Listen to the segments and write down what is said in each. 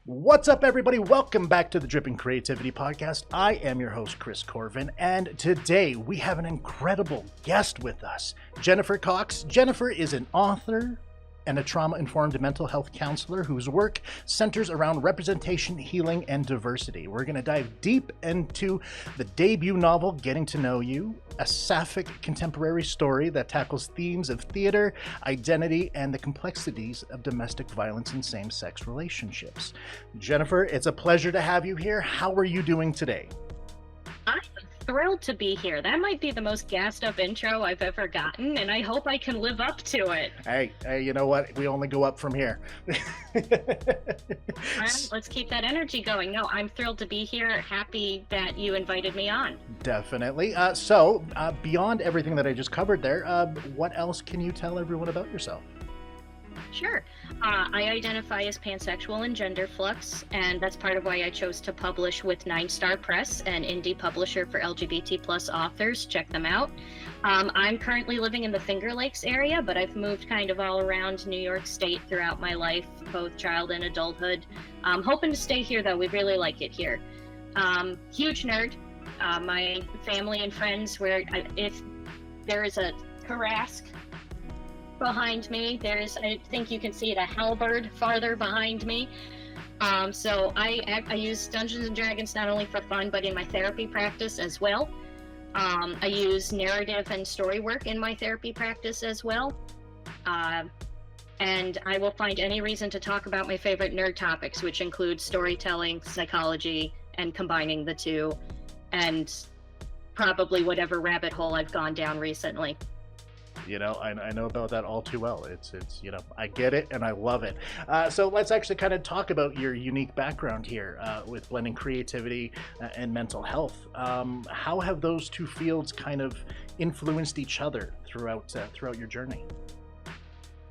What's up, everybody? Welcome back to the Dripping Creativity Podcast. I am your host, Chris Corvan, and today we have an incredible guest with us, Jennifer Cox. Jennifer is an author and a trauma-informed mental health counselor whose work centers around representation, healing, and diversity. We're going to dive deep into the debut novel, Getting to Know You, a sapphic contemporary story that tackles themes of theater, identity, and the complexities of domestic violence and same-sex relationships. Jennifer, it's a pleasure to have you here. How are you doing today? I'm thrilled to be here. That might be the most gassed up intro I've ever gotten, and I hope I can live up to it. Hey, you know what? We only go up from here. Let's keep that energy going. No, I'm thrilled to be here. Happy that you invited me on. Definitely. So, beyond everything that I just covered there, what else can you tell everyone about yourself? Sure. I identify as pansexual and gender flux, and that's part of why I chose to publish with 9 Star Press, an indie publisher for LGBT plus authors. Check them out. I'm currently living in the Finger Lakes area, but I've moved kind of all around New York State throughout my life, both child and adulthood. I'm hoping to stay here, though. We really like it here. Huge nerd. My family and friends, if there is a Karask behind me, I think you can see it, a halberd farther behind me. So I use Dungeons and Dragons not only for fun, but in my therapy practice as well. I use narrative and story work in my therapy practice as well. And I will find any reason to talk about my favorite nerd topics, which include storytelling, psychology, and combining the two, and probably whatever rabbit hole I've gone down recently. You know, I know about that all too well. It's you know, I get it and I love it. So let's actually kind of talk about your unique background here with blending creativity and mental health. How have those two fields kind of influenced each other throughout your journey?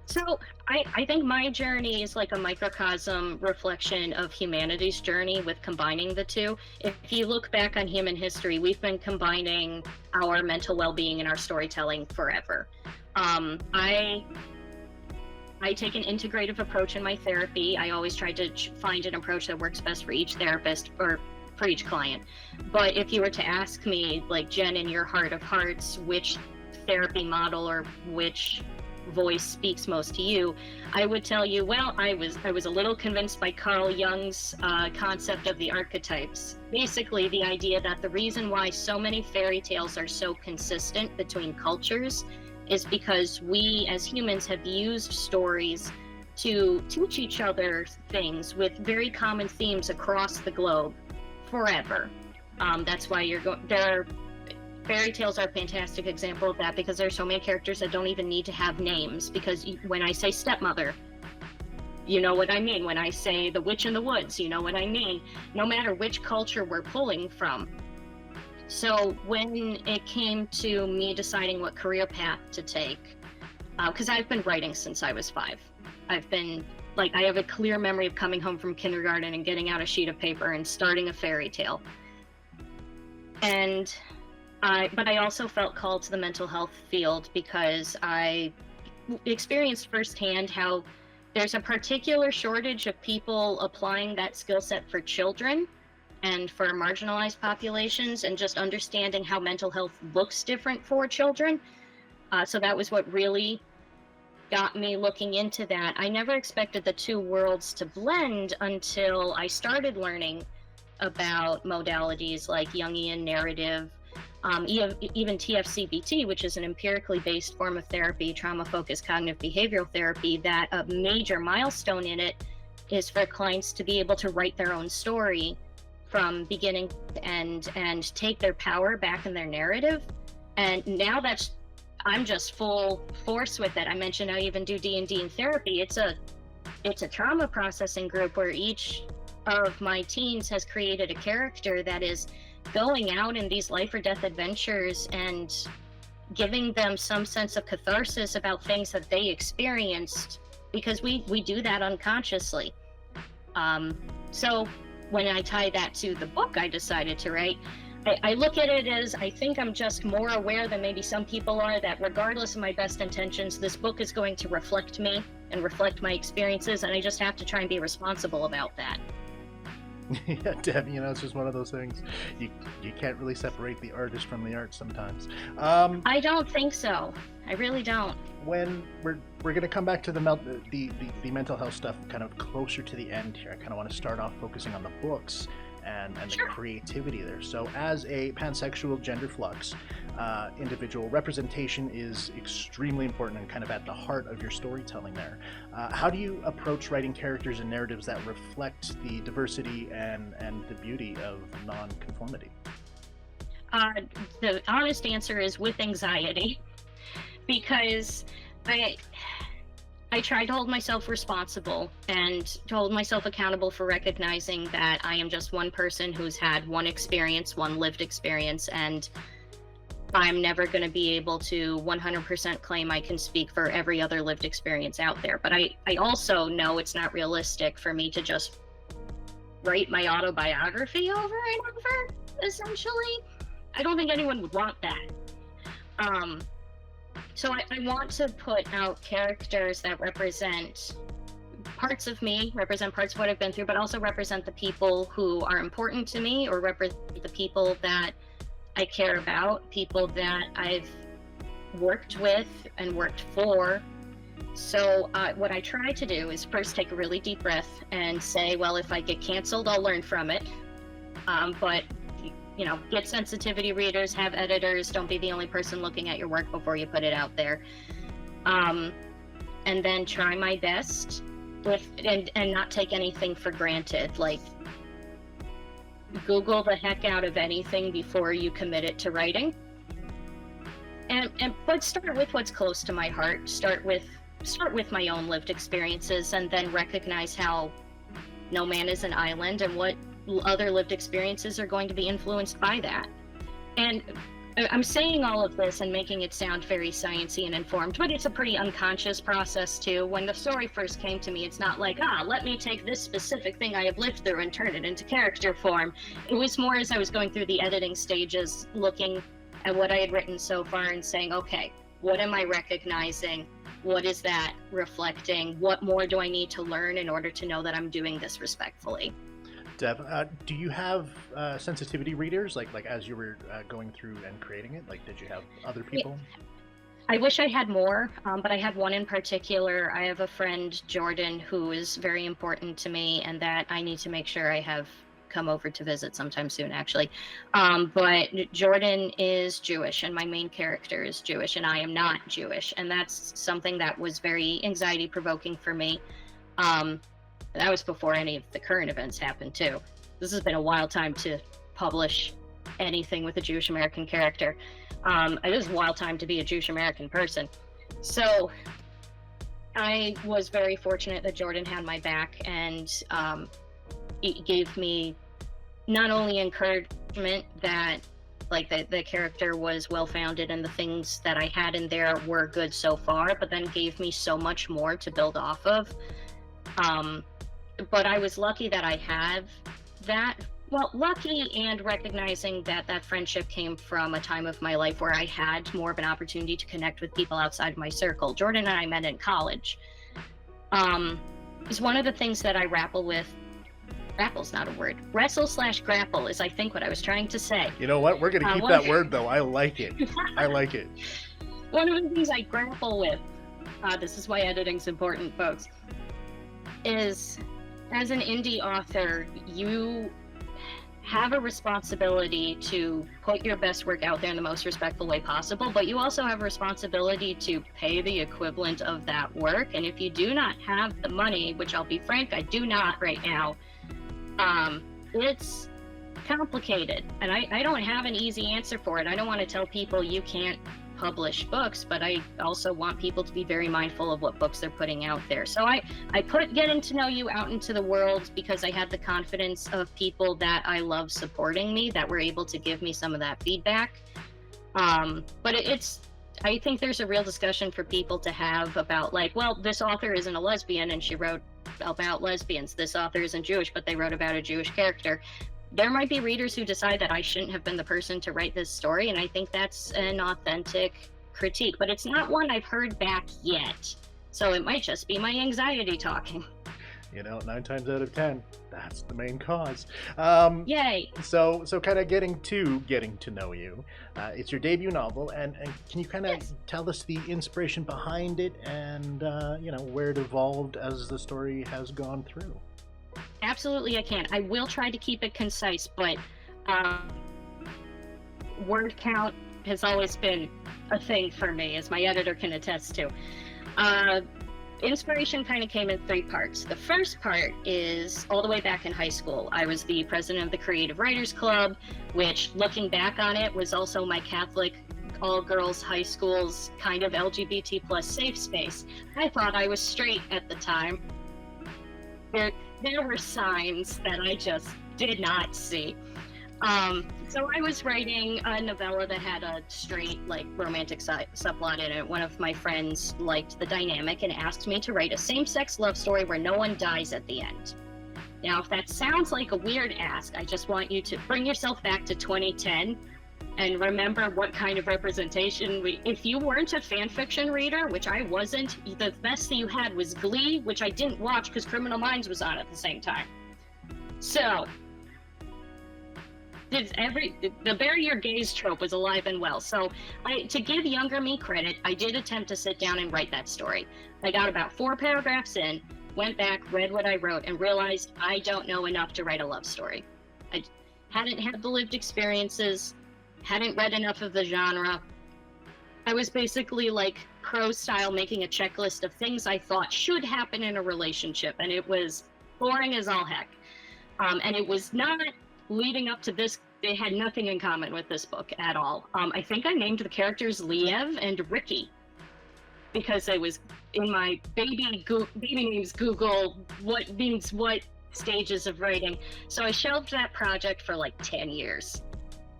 So I think my journey is like a microcosm reflection of humanity's journey with combining the two. If you look back on human history, we've been combining our mental well-being and our storytelling forever. I take an integrative approach in my therapy. I always try to find an approach that works best for each therapist or for each client. But if you were to ask me, like, Jen, in your heart of hearts, which therapy model or which voice speaks most to you, I would tell you, well, I was a little convinced by Carl Jung's concept of the archetypes. Basically, the idea that the reason why so many fairy tales are so consistent between cultures is because we as humans have used stories to teach each other things with very common themes across the globe forever. That's why fairy tales are a fantastic example of that, because there's so many characters that don't even need to have names, because when I say stepmother, you know what I mean. When I say the witch in the woods, you know what I mean, no matter which culture we're pulling from. So when it came to me deciding what career path to take, because I've been writing since I was 5. I have a clear memory of coming home from kindergarten and getting out a sheet of paper and starting a fairy tale. But I also felt called to the mental health field because I experienced firsthand how there's a particular shortage of people applying that skill set for children and for marginalized populations, and just understanding how mental health looks different for children. So that was what really got me looking into that. I never expected the two worlds to blend until I started learning about modalities like Jungian narrative, even TFCBT, which is an empirically based form of therapy, trauma-focused cognitive behavioral therapy, that a major milestone in it is for clients to be able to write their own story from beginning to end and take their power back in their narrative. And now I'm just full force with it. I mentioned I even do D&D in therapy. It's a trauma processing group where each of my teens has created a character that is going out in these life or death adventures and giving them some sense of catharsis about things that they experienced, because we do that unconsciously. So when I tie that to the book I decided to write, I look at it as, I think I'm just more aware than maybe some people are, that regardless of my best intentions, this book is going to reflect me and reflect my experiences, and I just have to try and be responsible about that. Yeah, Deb, it's just one of those things. You you can't really separate the artist from the art sometimes. I don't think so. I really don't. When we're gonna come back to the mental health stuff kind of closer to the end here. I kind of want to start off focusing on the books and the Sure. creativity there. So, as a pansexual gender flux individual, representation is extremely important and kind of at the heart of your storytelling there. How do you approach writing characters and narratives that reflect the diversity and the beauty of nonconformity? Uh, the honest answer is with anxiety, because I I try to hold myself responsible and to hold myself accountable for recognizing that I am just one person who's had one experience, one lived experience, and I'm never going to be able to 100% claim I can speak for every other lived experience out there. But I also know it's not realistic for me to just write my autobiography over and over, essentially. I don't think anyone would want that. Um, so I want to put out characters that represent parts of me, represent parts of what I've been through, but also represent the people who are important to me, or represent the people that I care about, people that I've worked with and worked for. So what I try to do is first take a really deep breath and say, well, if I get canceled, I'll learn from it. But get sensitivity readers, have editors, don't be the only person looking at your work before you put it out there. And then try my best and not take anything for granted. Like, Google the heck out of anything before you commit it to writing. But start with what's close to my heart. Start with my own lived experiences, and then recognize how no man is an island and what other lived experiences are going to be influenced by that. And I'm saying all of this and making it sound very sciencey and informed, but it's a pretty unconscious process too. When the story first came to me, it's not like, let me take this specific thing I have lived through and turn it into character form. It was more as I was going through the editing stages, looking at what I had written so far and saying, okay, what am I recognizing? What is that reflecting? What more do I need to learn in order to know that I'm doing this respectfully? Deb, do you have sensitivity readers like as you were going through and creating it? Like, did you have other people? I wish I had more, but I had one in particular. I have a friend, Jordan, who is very important to me, and that I need to make sure I have come over to visit sometime soon, actually. But Jordan is Jewish, and my main character is Jewish, and I am not Jewish, and that's something that was very anxiety provoking for me. That was before any of the current events happened too. This has been a wild time to publish anything with a Jewish American character. It is a wild time to be a Jewish American person. So I was very fortunate that Jordan had my back, and it gave me not only encouragement that the character was well-founded and the things that I had in there were good so far, but then gave me so much more to build off of. But I was lucky that I had that. Well, lucky, and recognizing that that friendship came from a time of my life where I had more of an opportunity to connect with people outside of my circle. Jordan and I met in college. Is one of the things that I grapple with. Grapple's not a word. Wrestle/grapple is, I think, what I was trying to say. You know what? We're going to keep that word, though. I like it. I like it. One of the things I grapple with, this is why editing's important, folks, is as an indie author, you have a responsibility to put your best work out there in the most respectful way possible, but you also have a responsibility to pay the equivalent of that work. And if you do not have the money, which I'll be frank, I do not right now, it's complicated. And I don't have an easy answer for it. I don't want to tell people you can't publish books, but I also want people to be very mindful of what books they're putting out there. So I put Getting to Know You out into the world because I had the confidence of people that I love supporting me, that were able to give me some of that feedback. But I think there's a real discussion for people to have about, like, well, this author isn't a lesbian and she wrote about lesbians. This author isn't Jewish, but they wrote about a Jewish character. There might be readers who decide that I shouldn't have been the person to write this story, and I think that's an authentic critique, but it's not one I've heard back yet. So it might just be my anxiety talking. 9 times out of 10, that's the main cause. Yay! So kind of getting to know you. It's your debut novel, and can you kind of tell us the inspiration behind it, and where it evolved as the story has gone through? Absolutely, I can. I will try to keep it concise, but word count has always been a thing for me, as my editor can attest to. Inspiration kind of came in 3 parts. The first part is all the way back in high school. I was the president of the Creative Writers Club, which, looking back on it, was also my Catholic all-girls high school's kind of LGBT plus safe space. I thought I was straight at the time. There were signs that I just did not see. So I was writing a novella that had a straight, romantic subplot in it. One of my friends liked the dynamic and asked me to write a same-sex love story where no one dies at the end. Now, if that sounds like a weird ask, I just want you to bring yourself back to 2010 and remember what kind of representation if you weren't a fan fiction reader, which I wasn't, the best thing you had was Glee, which I didn't watch because Criminal Minds was on at the same time. So the bury your gays trope was alive and well. So to give younger me credit, I did attempt to sit down and write that story. I got about 4 paragraphs in, went back, read what I wrote, and realized I don't know enough to write a love story. I hadn't had the lived experiences, hadn't read enough of the genre. I was basically prose style, making a checklist of things I thought should happen in a relationship, and it was boring as all heck. And it was not leading up to this. They had nothing in common with this book at all. I think I named the characters Liev and Ricky because I was in my baby names Google what means what stages of writing. So I shelved that project for 10 years.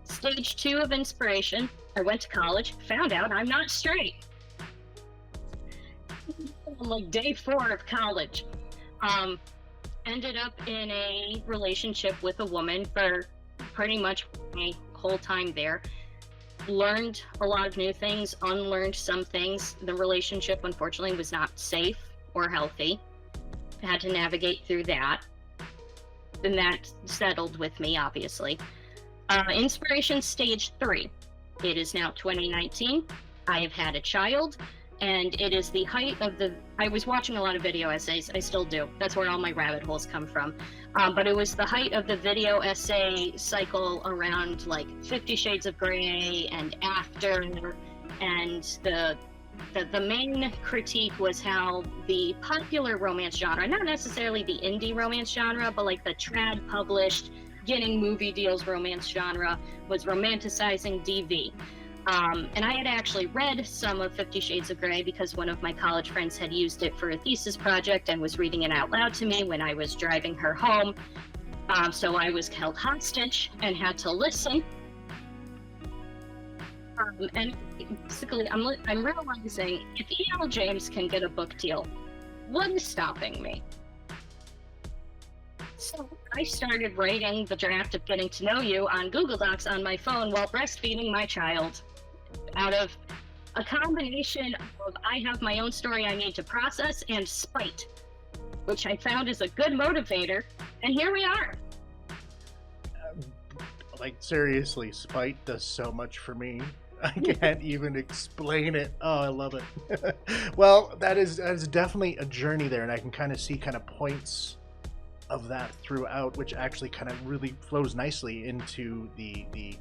Stage 2 of inspiration, I went to college, found out I'm not straight. Day 4 of college. Ended up in a relationship with a woman for pretty much my whole time there. Learned a lot of new things, unlearned some things. The relationship, unfortunately, was not safe or healthy. I had to navigate through that. And that settled with me, obviously. Inspiration stage 3. It is now 2019. I have had a child. And it is the height of I was watching a lot of video essays. I still do. That's where all my rabbit holes come from. But it was the height of the video essay cycle around 50 Shades of Grey and After. And the main critique was how the popular romance genre, not necessarily the indie romance genre, but the trad published, getting movie deals romance genre, was romanticizing DV. And I had actually read some of 50 Shades of Grey because one of my college friends had used it for a thesis project and was reading it out loud to me when I was driving her home. So I was held hostage and had to listen. And basically, I'm realizing if E.L. James can get a book deal, what is stopping me? So I started writing the draft of Getting to Know You on Google Docs on my phone while breastfeeding my child, out of a combination of I have my own story I need to process and spite, which I found is a good motivator, and here we are. Seriously, spite does so much for me. I can't even explain it. Oh, I love it. Well, that is definitely a journey there, and I can kind of see points of that throughout, which actually kind of really flows nicely into the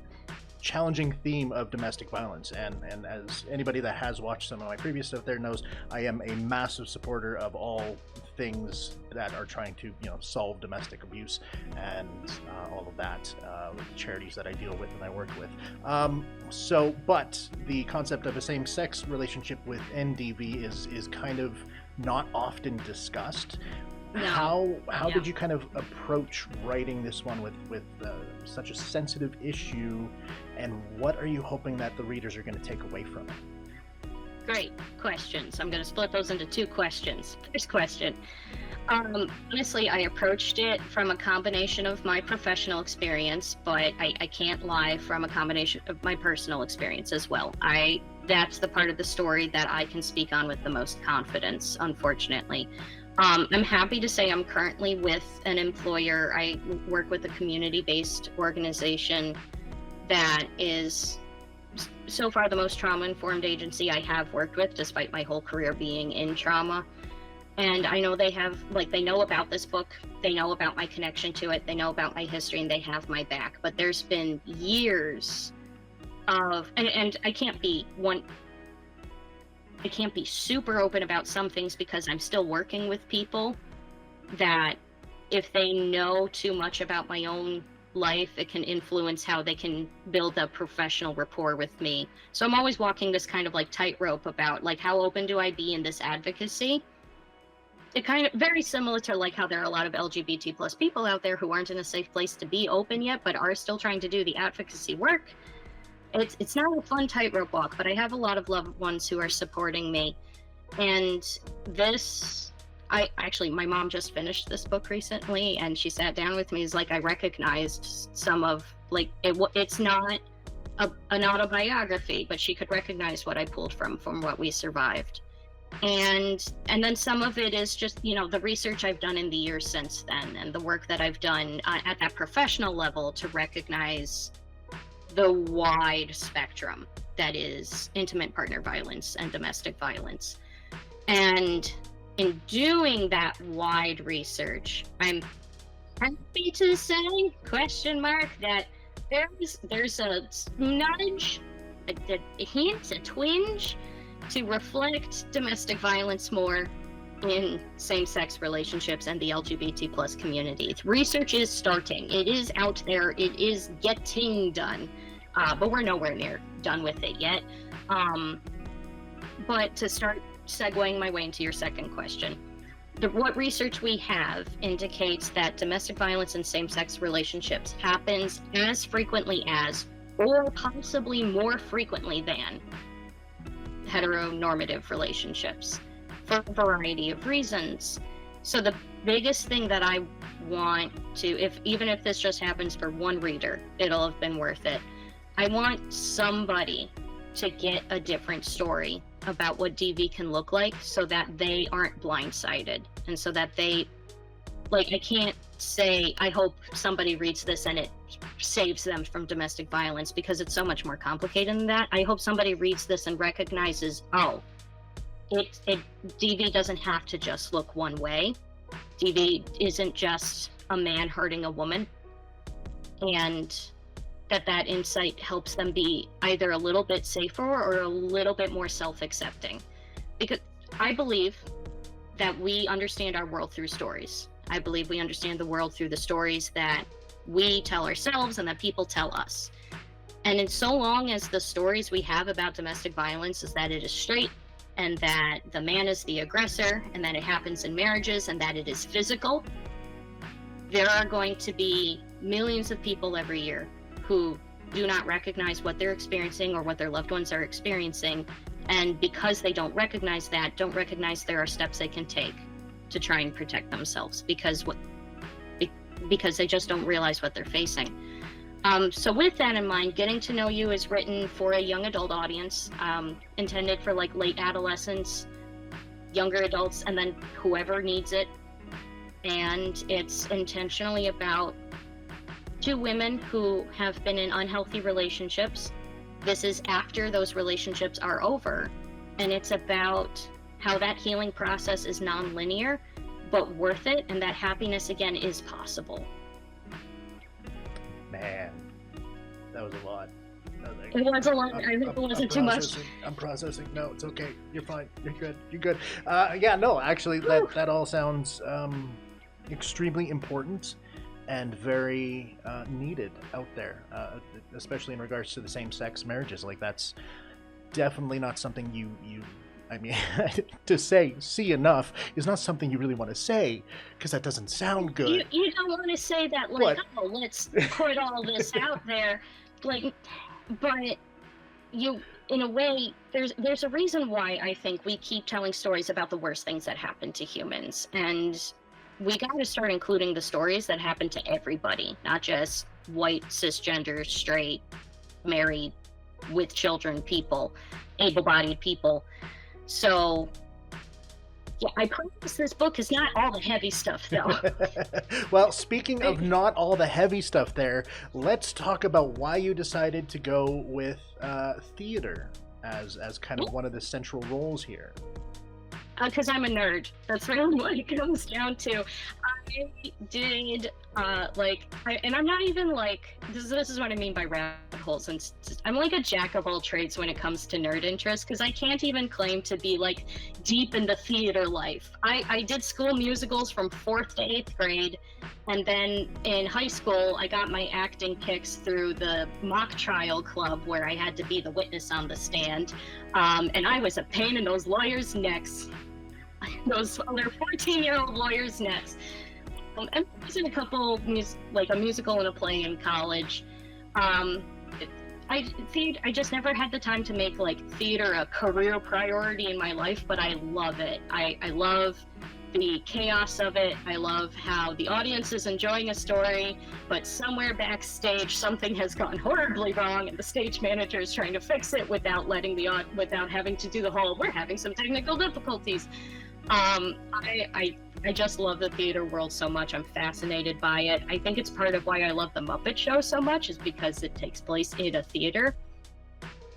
challenging theme of domestic violence. And as anybody that has watched some of my previous stuff there knows, I am a massive supporter of all things that are trying to solve domestic abuse and all of that with the charities that I deal with and I work with. But the concept of a same-sex relationship with NDV is kind of not often discussed. No. How did you kind of approach writing this one with such a sensitive issue, and what are you hoping that the readers are going to take away from it? Great questions. I'm going to split those into 2 questions. First question. Honestly, I approached it from a combination of my professional experience, but I can't lie, from a combination of my personal experience as well. That's the part of the story that I can speak on with the most confidence, unfortunately. I'm happy to say I'm currently with an employer. I work with a community-based organization that is so far the most trauma-informed agency I have worked with, despite my whole career being in trauma. And I know they have, like, they know about this book, they know about my connection to it, they know about my history, and they have my back. But there's been years of, and I can't be super open about some things because I'm still working with people that if they know too much about my own life, it can influence how they can build a professional rapport with me. So I'm always walking this kind of like tightrope about like how open do I be in this advocacy. It kind of very similar to like how there are a lot of LGBT plus people out there who aren't in a safe place to be open yet, but are still trying to do the advocacy work. It's not a fun tightrope walk, but I have a lot of loved ones who are supporting me. And this, my mom just finished this book recently, and she sat down with me. It's like I recognized some of, like, it's not an autobiography, but she could recognize what I pulled from what we survived. And then some of it is just, you know, the research I've done in the years since then, and the work that I've done at that professional level to recognize the wide spectrum that is intimate partner violence and domestic violence. And in doing that wide research, I'm happy to say, that there's a nudge, a hint, a twinge to reflect domestic violence more in same-sex relationships and the LGBT plus community. Research is starting. It is out there. It is getting done, but we're nowhere near done with it yet. But to start segueing my way into your second question, what research we have indicates that domestic violence in same-sex relationships happens as frequently as, or possibly more frequently than, heteronormative relationships, for a variety of reasons. So the biggest thing that I want to, even if this just happens for one reader, it'll have been worth it. I want somebody to get a different story about what DV can look like so that they aren't blindsided, and so that they, like, I can't say, I hope somebody reads this and it saves them from domestic violence, because it's so much more complicated than that. I hope somebody reads this and recognizes, oh, DV doesn't have to just look one way. DV isn't just a man hurting a woman, and that insight helps them be either a little bit safer or a little bit more self-accepting. Because I believe that we understand our world through stories. I believe we understand the world through the stories that we tell ourselves and that people tell us. And in so long as the stories we have about domestic violence is that it is straight, and that the man is the aggressor, and that it happens in marriages, and that it is physical, there are going to be millions of people every year who do not recognize what they're experiencing or what their loved ones are experiencing. And because they don't recognize that, don't recognize there are steps they can take to try and protect themselves, because they just don't realize what they're facing. So with that in mind, Getting to Know You is written for a young adult audience, intended for like late adolescents, younger adults, and then whoever needs it. And it's intentionally about two women who have been in unhealthy relationships. This is after those relationships are over, and it's about how that healing process is non-linear, but worth it, and that happiness again is possible. Man, that was a lot. It was a lot. I think it wasn't too much. I'm processing. No, it's okay. You're fine. You're good. You're good. Yeah, no, actually, that all sounds extremely important and very needed out there, especially in regards to the same-sex marriages. Like, that's definitely not something you I mean, to say "see enough" is not something you really want to say, because that doesn't sound good. You don't want to say that, like, oh, let's put all this out there, like, but you, in a way, there's a reason why I think we keep telling stories about the worst things that happen to humans, and we got to start including the stories that happen to everybody, not just white, cisgender, straight, married, with children people, able-bodied people. So Yeah, I promise this book is not all the heavy stuff, though. Well, speaking of not all the heavy stuff there, let's talk about why you decided to go with theater as kind of one of the central roles here. Because I'm a nerd. That's really what it comes down to. I did, and I'm not even like, this is what I mean by rabbit holes. And I'm like a jack of all trades when it comes to nerd interest, because I can't even claim to be like deep in the theater life. I did school musicals from 4th to 8th grade. And then in high school, I got my acting kicks through the mock trial club where I had to be the witness on the stand. And I was a pain in those lawyers' necks. Those other 14-year-old lawyers' necks. And I was in a couple, a musical and a play in college. I just never had the time to make like theater a career priority in my life, but I love it. I love the chaos of it. I love how the audience is enjoying a story, but somewhere backstage something has gone horribly wrong, and the stage manager is trying to fix it without without having to do the whole "we're having some technical difficulties." I just love the theater world so much. I'm fascinated by it. I think it's part of why I love the Muppet Show so much, is because it takes place in a theater.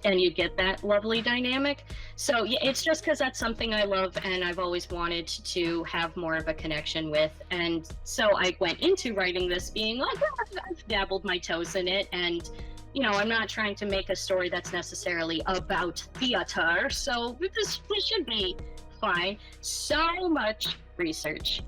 And you get that lovely dynamic. So yeah, it's just because that's something I love and I've always wanted to have more of a connection with. And so I went into writing this being like, well, I've dabbled my toes in it, and I'm not trying to make a story that's necessarily about theater. So this should be fine. So much research.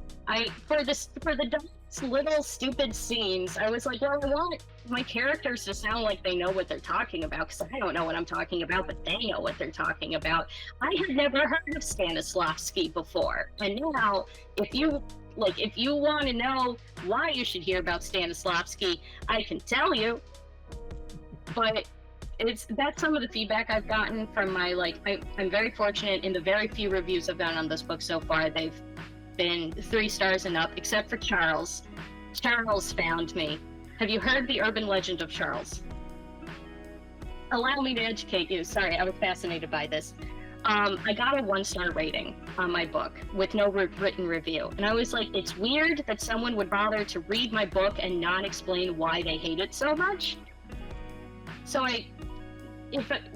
For the dumbest little stupid scenes, I was like, well, I want my characters to sound like they know what they're talking about, because I don't know what I'm talking about, but they know what they're talking about. I had never heard of Stanislavski before, and now if you want to know why you should hear about Stanislavski, I can tell you. But that's some of the feedback I've gotten from my I'm very fortunate in the very few reviews I've done on this book so far. They've been 3 stars and up, except for Charles. Charles found me. Have you heard the urban legend of Charles? Allow me to educate you. Sorry, I was fascinated by this. I got a 1-star rating on my book with no written review. And I was like, it's weird that someone would bother to read my book and not explain why they hate it so much. So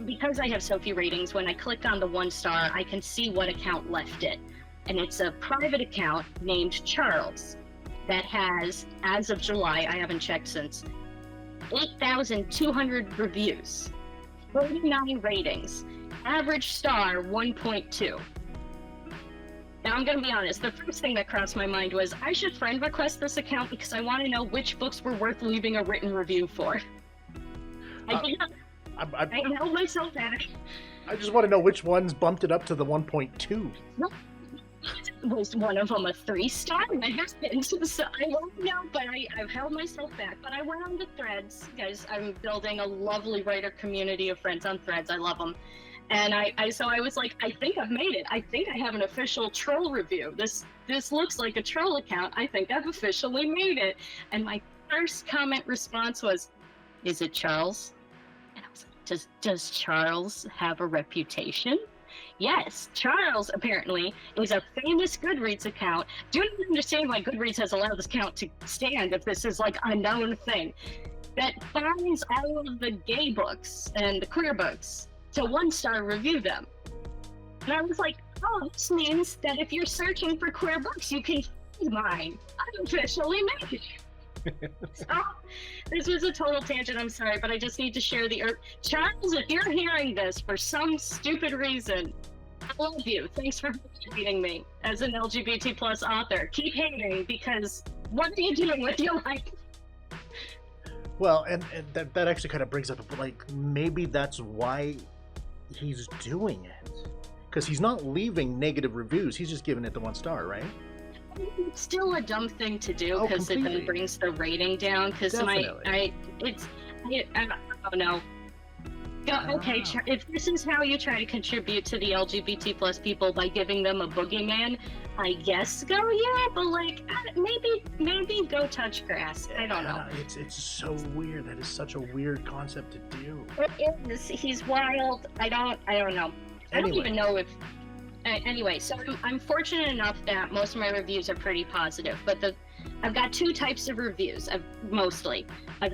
because I have so few ratings, when I clicked on the 1-star, I can see what account left it. And it's a private account named Charles that has, as of July, I haven't checked since, 8,200 reviews, 49 ratings, average star 1.2. Now, I'm going to be honest, the first thing that crossed my mind was I should friend request this account because I want to know which books were worth leaving a written review for. I held myself back. I just want to know which ones bumped it up to the 1.2. No. Was one of them a 3-star? My husband, so I won't know, but I've held myself back. But I went on the Threads, guys. I'm building a lovely writer community of friends on Threads. I love them. And so I was like, I think I've made it. I think I have an official troll review. This looks like a troll account. I think I've officially made it. And my first comment response was, is it Charles? And I was like, does Charles have a reputation? Yes, Charles apparently is a famous Goodreads account. Do you understand why Goodreads has allowed this account to stand if this is like a known thing? That finds all of the gay books and the queer books to 1-star review them. And I was like, oh, this means that if you're searching for queer books, you can find mine. I officially made it. So, this was a total tangent, I'm sorry, but I just need to share Charles, if you're hearing this for some stupid reason, I love you. Thanks for hating me as an LGBT plus author. Keep hating, because what are you doing with your life? Well, and that actually kind of brings up, maybe that's why he's doing it. Because he's not leaving negative reviews, he's just giving it the 1-star, right? It's still a dumb thing to do because it then brings the rating down. Because I don't know. Okay, if this is how you try to contribute to the LGBT plus people by giving them a boogeyman, I guess go but maybe go touch grass. I don't know. It's so weird. That is such a weird concept to do. It is. He's wild. I don't know. I don't even know if Anyway, so I'm fortunate enough that most of my reviews are pretty positive, but I've got two types of reviews. I've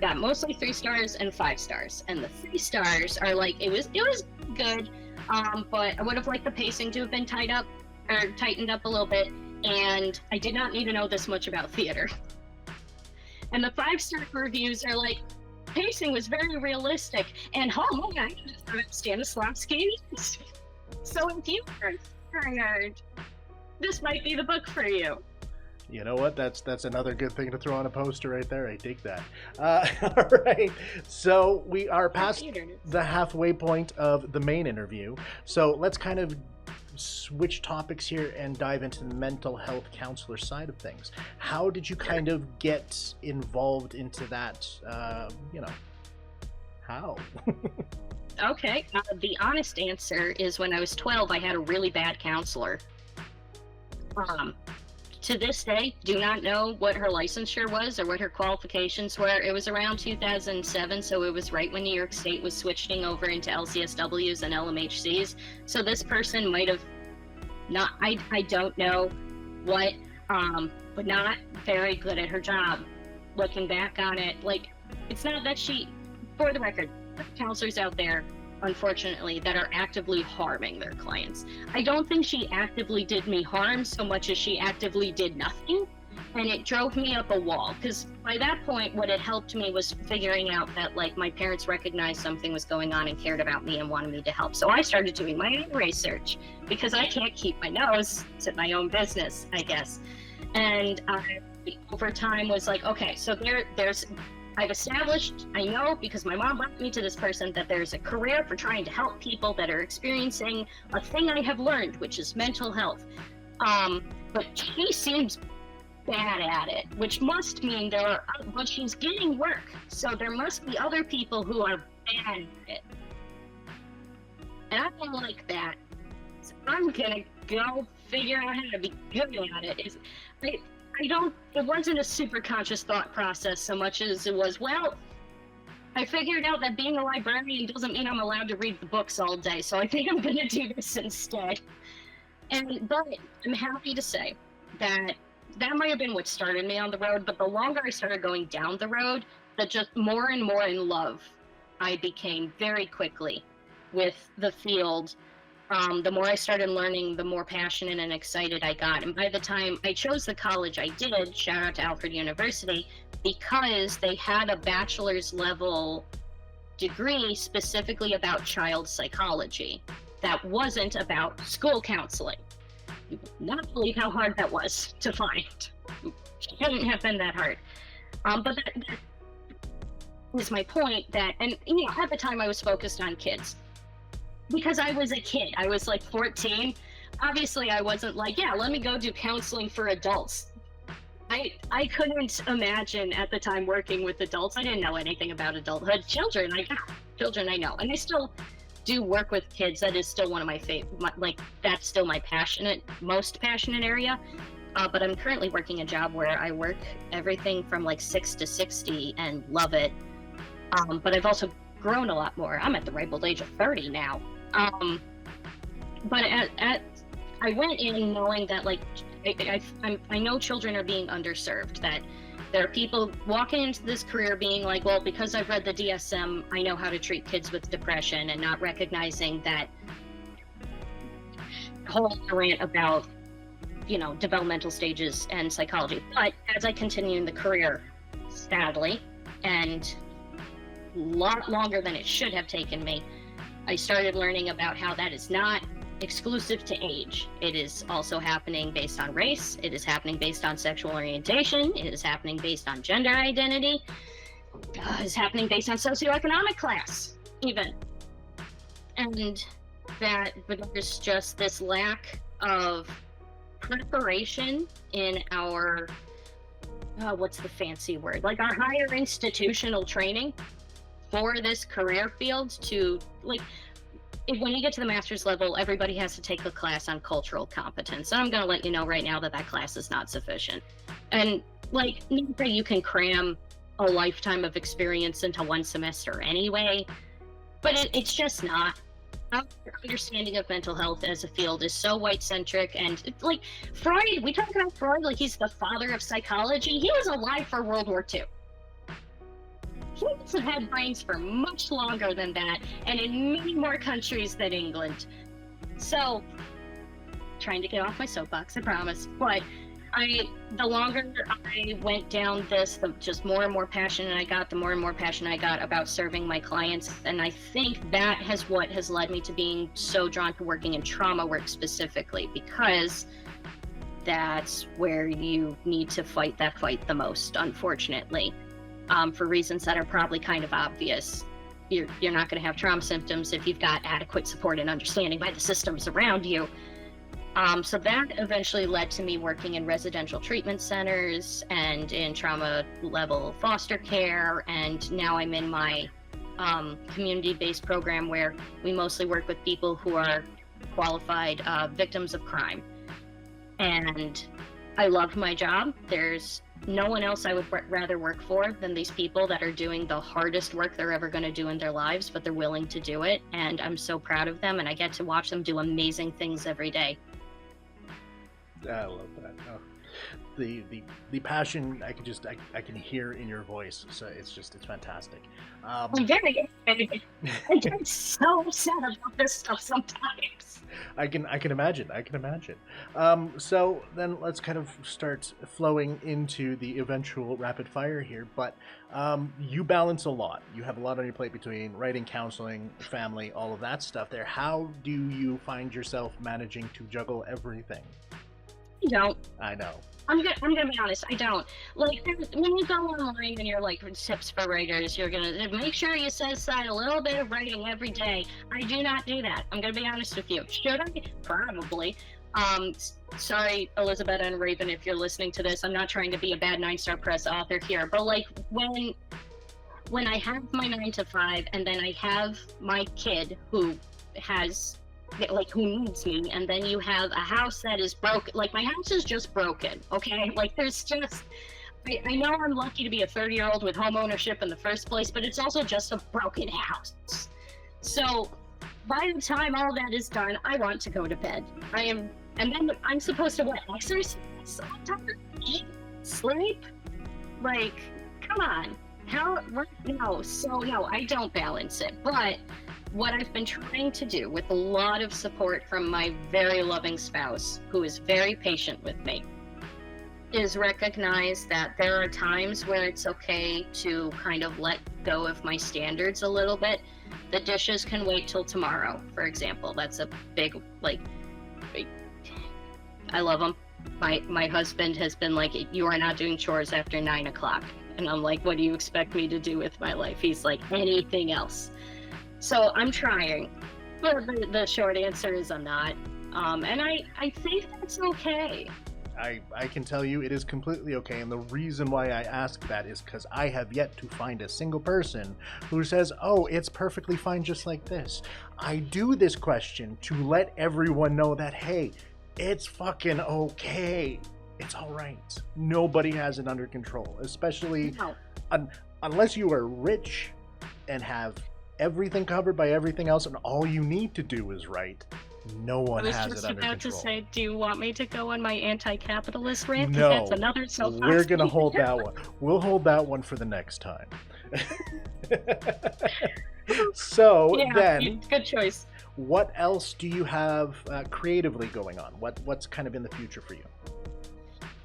got mostly 3 stars and 5 stars, and the 3 stars are like it was good, but I would have liked the pacing to have been tightened up a little bit, and I did not need to know this much about theater. And the 5-star reviews are like, pacing was very realistic, and oh my God, Stanislavski. So if you are tired, this might be the book for you. You know what? That's another good thing to throw on a poster right there. I dig that. All right. So we are past the halfway point of the main interview. So let's kind of switch topics here and dive into the mental health counselor side of things. How did you kind of get involved into that? How? Okay, the honest answer is when I was 12, I had a really bad counselor. To this day, do not know what her licensure was or what her qualifications were. It was around 2007, so it was right when New York State was switching over into LCSWs and LMHCs. So this person might have not, I don't know what, but not very good at her job. Looking back on it, like, it's not that for the record, counselors out there, unfortunately, that are actively harming their clients. I don't think she actively did me harm so much as she actively did nothing, and it drove me up a wall, because by that point what had helped me was figuring out that, like, my parents recognized something was going on and cared about me and wanted me to help. So I started doing my own research, because I can't keep my nose to my own business, I guess. And I over time was like, okay, so I've established, I know because my mom brought me to this person, that there's a career for trying to help people that are experiencing a thing I have learned, which is mental health. But she seems bad at it, which must mean but she's getting work. So there must be other people who are bad at it. And I don't like that. So I'm gonna go figure out how to be good at it. It wasn't a super conscious thought process so much as it was, well, I figured out that being a librarian doesn't mean I'm allowed to read the books all day, so I think I'm going to do this instead. But I'm happy to say that might have been what started me on the road, but the longer I started going down the road, that just more and more in love I became very quickly with the field. The more I started learning, the more passionate and excited I got. And by the time I chose the college I did, shout out to Alfred University, because they had a bachelor's level degree specifically about child psychology that wasn't about school counseling. You would not believe how hard that was to find. It shouldn't have been that hard. But that is my point, and at the time I was focused on kids. Because I was a kid, I was like 14. Obviously, I wasn't like, yeah, let me go do counseling for adults. I couldn't imagine at the time working with adults. I didn't know anything about adulthood. Children, I know. And I still do work with kids. That is still one of my favorite, that's still my most passionate area. But I'm currently working a job where I work everything from like 6 to 60 and love it. But I've also grown a lot more. I'm at the ripe old age of 30 now. But I went in knowing that, like, I know children are being underserved, that there are people walking into this career being like, well, because I've read the DSM, I know how to treat kids with depression, and not recognizing that whole rant about, developmental stages and psychology. But as I continue in the career, sadly, and a lot longer than it should have taken me, I started learning about how that is not exclusive to age. It is also happening based on race. It is happening based on sexual orientation. It is happening based on gender identity. It is happening based on socioeconomic class, even. And that there's just this lack of preparation in our, what's the fancy word? Like our higher institutional training for this career field to, like, when you get to the master's level, everybody has to take a class on cultural competence. And I'm going to let you know right now that class is not sufficient. And, like, neither you can cram a lifetime of experience into one semester anyway, but it's just not. our understanding of mental health as a field is so white-centric, and like Freud, we talk about Freud like he's the father of psychology. He was alive for World War II. Humans have had brains for much longer than that, and in many more countries than England. So, trying to get off my soapbox, I promise. But the longer I went down this, the just more and more passionate I got, the more and more passionate I got about serving my clients. And I think that what has led me to being so drawn to working in trauma work specifically, because that's where you need to fight that fight the most, unfortunately. For reasons that are probably kind of obvious. You're not going to have trauma symptoms if you've got adequate support and understanding by the systems around you. So that eventually led to me working in residential treatment centers and in trauma level foster care. And now I'm in my community-based program where we mostly work with people who are qualified victims of crime. And I love my job. There's no one else I would rather work for than these people that are doing the hardest work they're ever going to do in their lives, but they're willing to do it. And I'm so proud of them, and I get to watch them do amazing things every day. I love that. Oh, the passion I can hear in your voice. So it's fantastic. I'm very excited. I get so upset about this stuff sometimes. I can imagine. So then let's kind of start flowing into the eventual rapid fire here. But you balance a lot. You have a lot on your plate between writing, counseling, family, all of that stuff there. How do you find yourself managing to juggle everything? I don't. I know. I'm gonna be honest, I don't. Like, when you go online and you're like, tips for writers, you're gonna make sure you set aside a little bit of writing every day. I do not do that. I'm gonna be honest with you. Should I? Probably. Sorry, Elizabeth and Raven, if you're listening to this. I'm not trying to be a bad 9-star press author here, but like when I have my 9 to 5 and then I have my kid who needs me, and then you have a house that is broken. Like, my house is just broken, okay? Like, there's just, I know I'm lucky to be a 30-year-old with home ownership in the first place, but it's also just a broken house. So by the time all that is done, I want to go to bed. And then I'm supposed to exercise, sleep? Like, come on. No, I don't balance it. But what I've been trying to do, with a lot of support from my very loving spouse, who is very patient with me, is recognize that there are times where it's okay to kind of let go of my standards a little bit. The dishes can wait till tomorrow, for example. That's a big, I love him. My husband has been like, you are not doing chores after 9 o'clock. And I'm like, what do you expect me to do with my life? He's like, anything else. So I'm trying, but the short answer is I'm not. And I think that's okay. I can tell you it is completely okay, and the reason why I ask that is because I have yet to find a single person who says, oh, it's perfectly fine just like this. I do this question to let everyone know that, hey, it's fucking okay. It's all right. Nobody has it under control, especially unless you are rich and have everything covered by everything else, and all you need to do is write. No one has it under control. I was just about to say, do you want me to go on my anti-capitalist rant? No, that's another soapbox. We're going to hold that one. We'll hold that one for the next time. So then, good choice. What else do you have creatively going on? What's kind of in the future for you?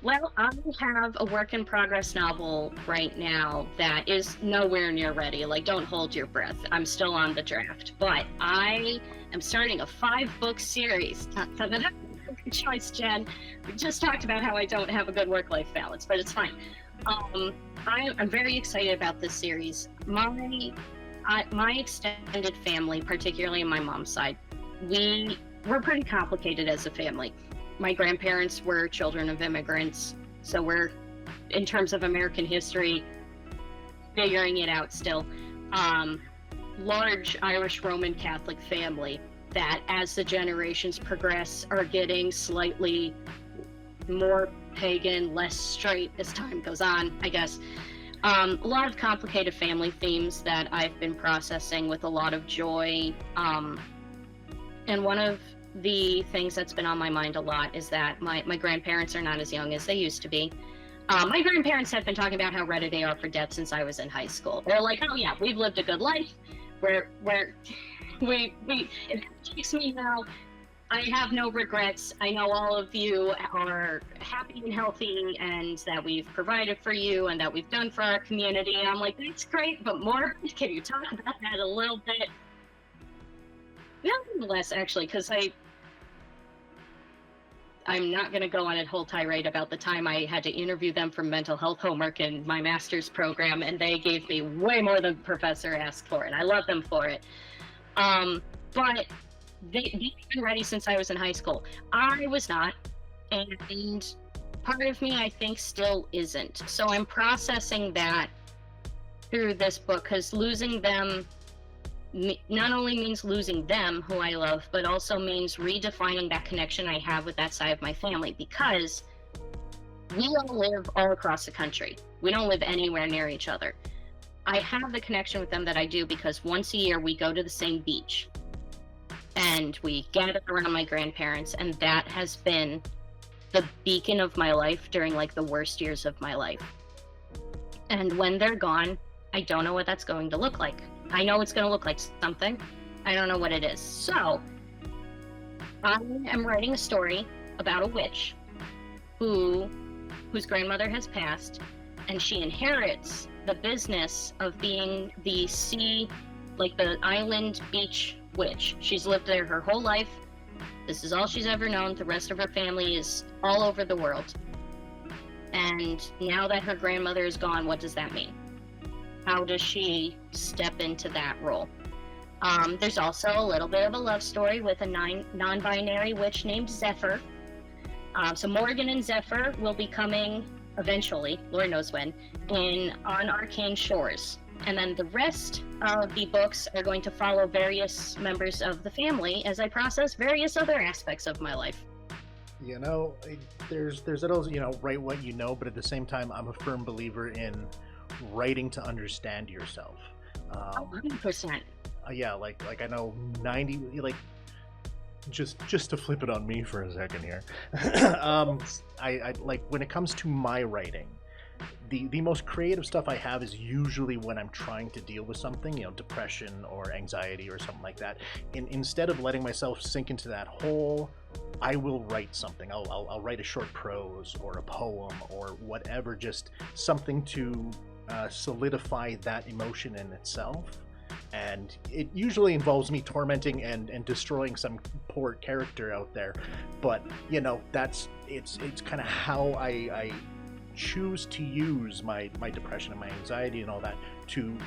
Well, I have a work in progress novel right now that is nowhere near ready. Like, don't hold your breath. I'm still on the draft, but I am starting a 5-book series. Good choice, Jen. We just talked about how I don't have a good work-life balance, but it's fine. I'm very excited about this series. My extended family, particularly on my mom's side, we're pretty complicated as a family. My grandparents were children of immigrants, so we're, in terms of American history, figuring it out still. Large Irish Roman Catholic family that, as the generations progress, are getting slightly more pagan, less straight as time goes on, I guess. A lot of complicated family themes that I've been processing with a lot of joy. And one of the things that's been on my mind a lot is that my grandparents are not as young as they used to be. My grandparents have been talking about how ready they are for death since I was in high school. They're like, oh yeah, we've lived a good life. If it takes me now, I have no regrets. I know all of you are happy and healthy, and that we've provided for you and that we've done for our community. And I'm like, that's great, but more, can you talk about that a little bit? Nonetheless, actually, because I'm not going to go on a whole tirade about the time I had to interview them for mental health homework in my master's program, and they gave me way more than the professor asked for, and I love them for it. But they've been ready since I was in high school. I was not, and part of me, I think, still isn't. So I'm processing that through this book, because losing them not only means losing them, who I love, but also means redefining that connection I have with that side of my family, because we all live all across the country. We don't live anywhere near each other. I have the connection with them that I do because once a year we go to the same beach and we gather around my grandparents, and that has been the beacon of my life during like the worst years of my life. And when they're gone, I don't know what that's going to look like. I know it's going to look like something. I don't know what it is. So I am writing a story about a witch whose grandmother has passed, and she inherits the business of being the sea, like the island beach witch. She's lived there her whole life. This is all she's ever known. The rest of her family is all over the world. And now that her grandmother is gone, what does that mean? How does she step into that role? There's also a little bit of a love story with a non-binary witch named Zephyr. So Morgan and Zephyr will be coming eventually, Lord knows when, on Arcane Shores. And then the rest of the books are going to follow various members of the family as I process various other aspects of my life. You know, there's those, write what you know, but at the same time, I'm a firm believer in writing to understand yourself. 100%. Yeah, like I know 90, like, just to flip it on me for a second here. I like, when it comes to my writing, the most creative stuff I have is usually when I'm trying to deal with something, depression or anxiety or something like that. Instead of letting myself sink into that hole, I will write something. I'll write a short prose or a poem or whatever, just something to solidify that emotion in itself. And it usually involves me tormenting and destroying some poor character out there. But it's kind of how I choose to use my depression and my anxiety and all that to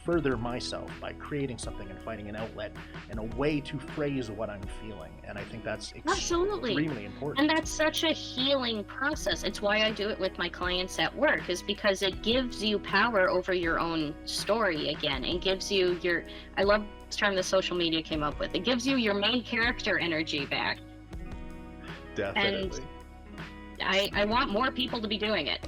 further myself by creating something and finding an outlet and a way to phrase what I'm feeling. And I think that's extremely important. And that's such a healing process. It's why I do it with my clients at work, is because it gives you power over your own story again, and gives you I love this term that social media came up with. It gives you your main character energy back. Definitely. And I want more people to be doing it.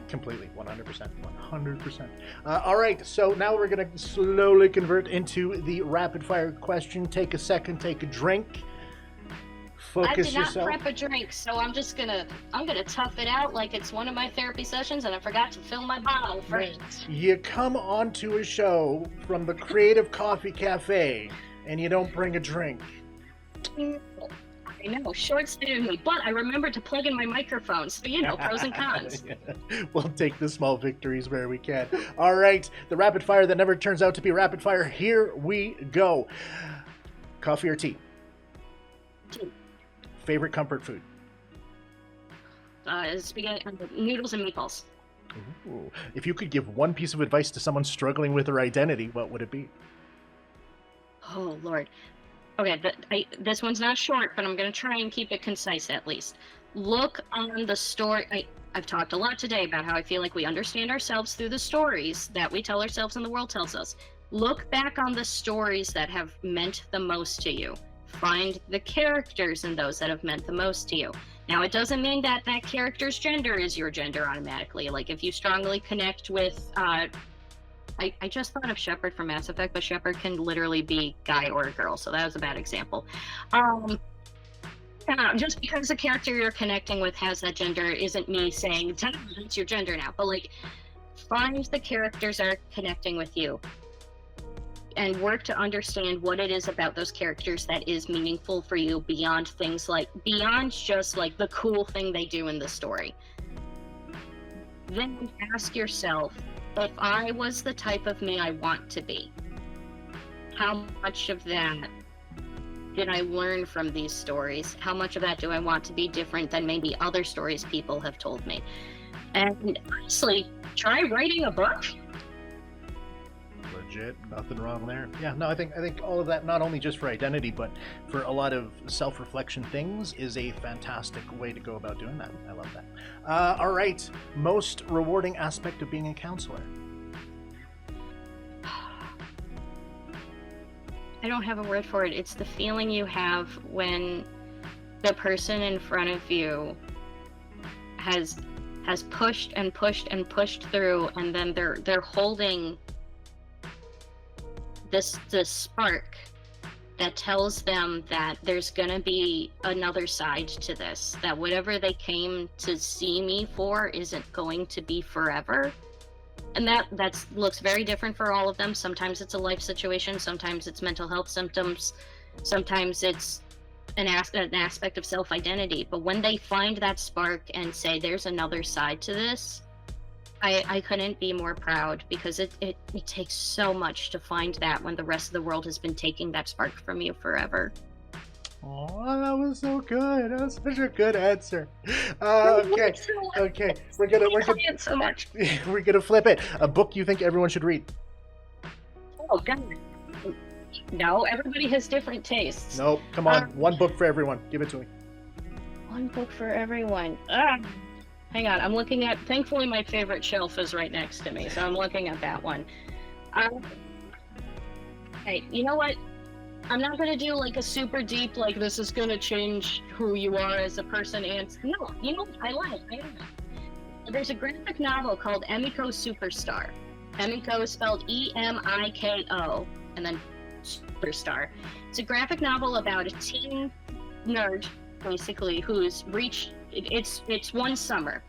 Completely, 100%. All right, so now we're going to slowly convert into the rapid fire question. Take a second, take a drink. Focus yourself. I did not prep a drink, so I'm gonna tough it out like it's one of my therapy sessions, and I forgot to fill my bottle first. You come onto a show from the Creative Coffee Cafe, and you don't bring a drink. I know, short-sighted me, but I remembered to plug in my microphone, so pros and cons. We'll take the small victories where we can. All right, the rapid fire that never turns out to be rapid fire. Here we go. Coffee or tea? Tea. Favorite comfort food? Spaghetti, noodles and meatballs. Ooh. If you could give one piece of advice to someone struggling with their identity, what would it be? Oh, Lord. Okay, this one's not short, but I'm going to try and keep it concise at least. Look on the story. I've talked a lot today about how I feel like we understand ourselves through the stories that we tell ourselves and the world tells us. Look back on the stories that have meant the most to you. Find the characters in those that have meant the most to you. Now, it doesn't mean that character's gender is your gender automatically. Like, if you strongly connect with I just thought of Shepard from Mass Effect, but Shepard can literally be guy or girl, so that was a bad example. Just because the character you're connecting with has that gender isn't me saying it's your gender now, but like, find the characters that are connecting with you and work to understand what it is about those characters that is meaningful for you beyond just like the cool thing they do in the story. Then ask yourself, if I was the type of me I want to be, how much of that did I learn from these stories? How much of that do I want to be different than maybe other stories people have told me? And honestly, try writing a book. Legit, nothing wrong there. Yeah, no, I think all of that, not only just for identity, but for a lot of self-reflection things, is a fantastic way to go about doing that. I love that. All right, most rewarding aspect of being a counselor. I don't have a word for it. It's the feeling you have when the person in front of you has pushed and pushed and pushed through, and then they're holding this spark that tells them that there's gonna be another side to this, that whatever they came to see me for isn't going to be forever. And that looks very different for all of them. Sometimes it's a life situation, sometimes it's mental health symptoms, sometimes it's an aspect of self-identity. But when they find that spark and say there's another side to this, I couldn't be more proud, because it takes so much to find that when the rest of the world has been taking that spark from you forever. Oh, that was so good. That was such a good answer. Okay. We're gonna so much. We're gonna flip it. A book you think everyone should read? Oh God. No, everybody has different tastes. Nope. Come on, one book for everyone. Give it to me. One book for everyone. Hang on, I'm looking at. Thankfully, my favorite shelf is right next to me, so I'm looking at that one. Hey, you know what? I'm not going to do like a super deep, like this is going to change who you are as a person. And no, you know, I like. There's a graphic novel called Emiko Superstar. Emiko is spelled Emiko and then Superstar. It's a graphic novel about a teen nerd, basically, who's reached, it's one summer,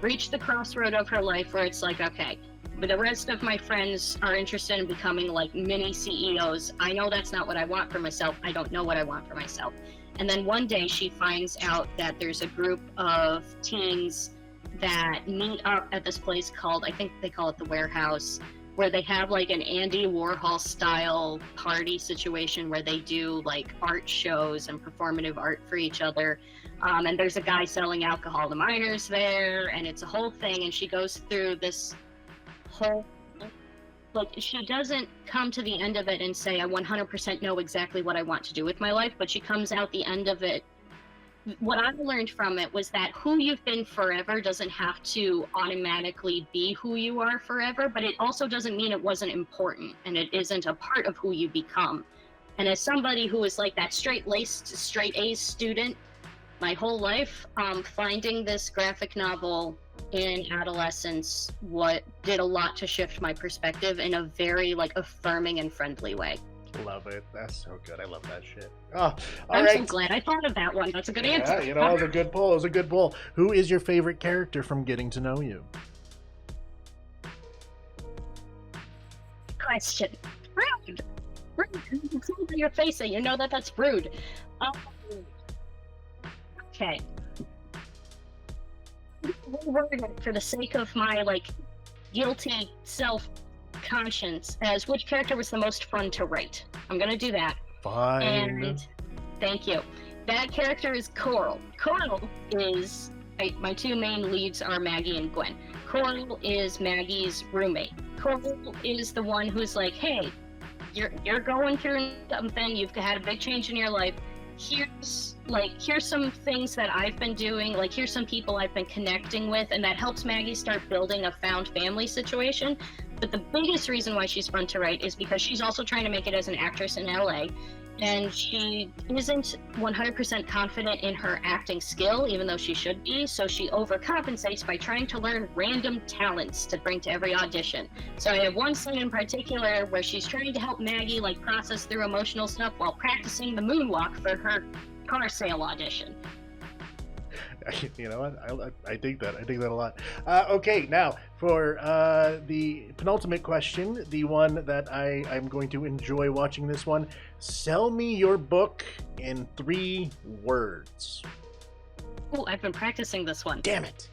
reached the crossroad of her life where it's like, okay, but the rest of my friends are interested in becoming like mini CEOs. I know that's not what I want for myself. I don't know what I want for myself. And then one day she finds out that there's a group of teens that meet up at this place called, I think they call it the Warehouse, where they have like an Andy Warhol style party situation where they do like art shows and performative art for each other. And there's a guy selling alcohol to minors there, and it's a whole thing. And she goes through this whole, like, she doesn't come to the end of it and say, I 100% know exactly what I want to do with my life, but she comes out the end of it. What I learned from it was that who you've been forever doesn't have to automatically be who you are forever, but it also doesn't mean it wasn't important, and it isn't a part of who you become. And as somebody who is like that straight-laced, straight-A's student my whole life, finding this graphic novel in adolescence did a lot to shift my perspective in a very like affirming and friendly way. Love it. That's so good. I love that shit. Oh, I'm so glad I thought of that one. That's a good answer. You know, it was a good pull. It was a good pull. Who is your favorite character from Getting to Know You? Question. Rude. It's over your face, and you know that's rude. Okay. For the sake of my like guilty self-conscience, as which character was the most fun to write? I'm gonna do that. Fine. And thank you. That character is Coral. Coral is my two main leads are Maggie and Gwen. Coral is Maggie's roommate. Coral is the one who's like, hey, you're going through something. You've had a big change in your life. Here's some things that I've been doing, like here's some people I've been connecting with, and that helps Maggie start building a found family situation. But the biggest reason why she's fun to write is because she's also trying to make it as an actress in LA, and she isn't 100% confident in her acting skill, even though she should be, so she overcompensates by trying to learn random talents to bring to every audition. So I have one scene in particular where she's trying to help Maggie like process through emotional stuff while practicing the moonwalk for her car sale audition. You know what? I dig that. I dig that a lot. Okay, now for the penultimate question, the one that I'm going to enjoy watching this one. Sell me your book in 3 words. Oh, I've been practicing this one. Damn it.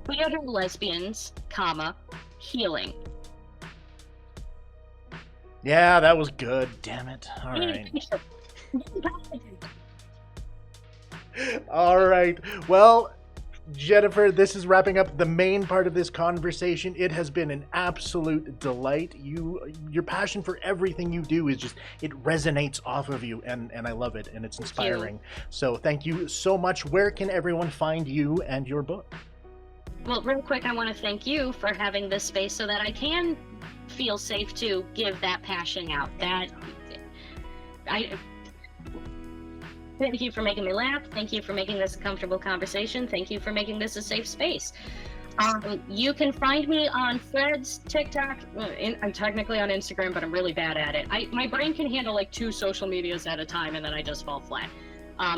Theater lesbians, comma, healing. Yeah, that was good. Damn it. All right. All right. Well, Jennifer, this is wrapping up the main part of this conversation. It has been an absolute delight. Your passion for everything you do is just, it resonates off of you, and I love it, and it's inspiring. So thank you so much. Where can everyone find you and your book? Well, real quick, I want to thank you for having this space so that I can feel safe to give that passion out. Thank you for making me laugh. Thank you for making this a comfortable conversation. Thank you for making this a safe space. You can find me on Threads, TikTok. I'm technically on Instagram, but I'm really bad at it. My brain can handle like 2 social medias at a time, and then I just fall flat.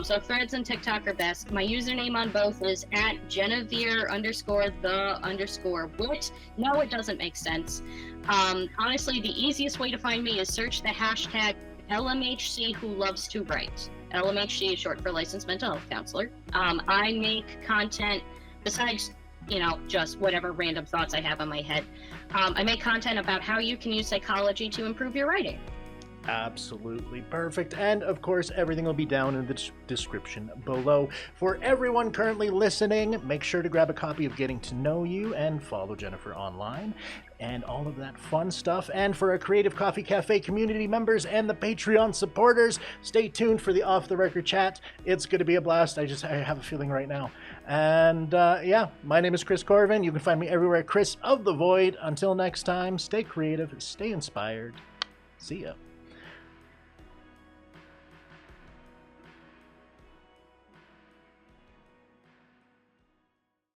So Threads and TikTok are best. My username on both is @Genevieve_the_wit. No, it doesn't make sense. Honestly, the easiest way to find me is search the hashtag LMHC Who Loves to Write. LMHC is short for Licensed Mental Health Counselor. I make content besides, just whatever random thoughts I have in my head. I make content about how you can use psychology to improve your writing. Absolutely perfect. And of course, everything will be down in the description below. For everyone currently listening, make sure to grab a copy of Getting to Know You and follow Jennifer online and all of that fun stuff. And for our Creative Coffee Cafe community members and the Patreon supporters, stay tuned for the Off the Record chat. It's going to be a blast. I have a feeling right now. And yeah, my name is Chris Corvan. You can find me everywhere, Chris of the Void. Until next time, stay creative, stay inspired. See ya.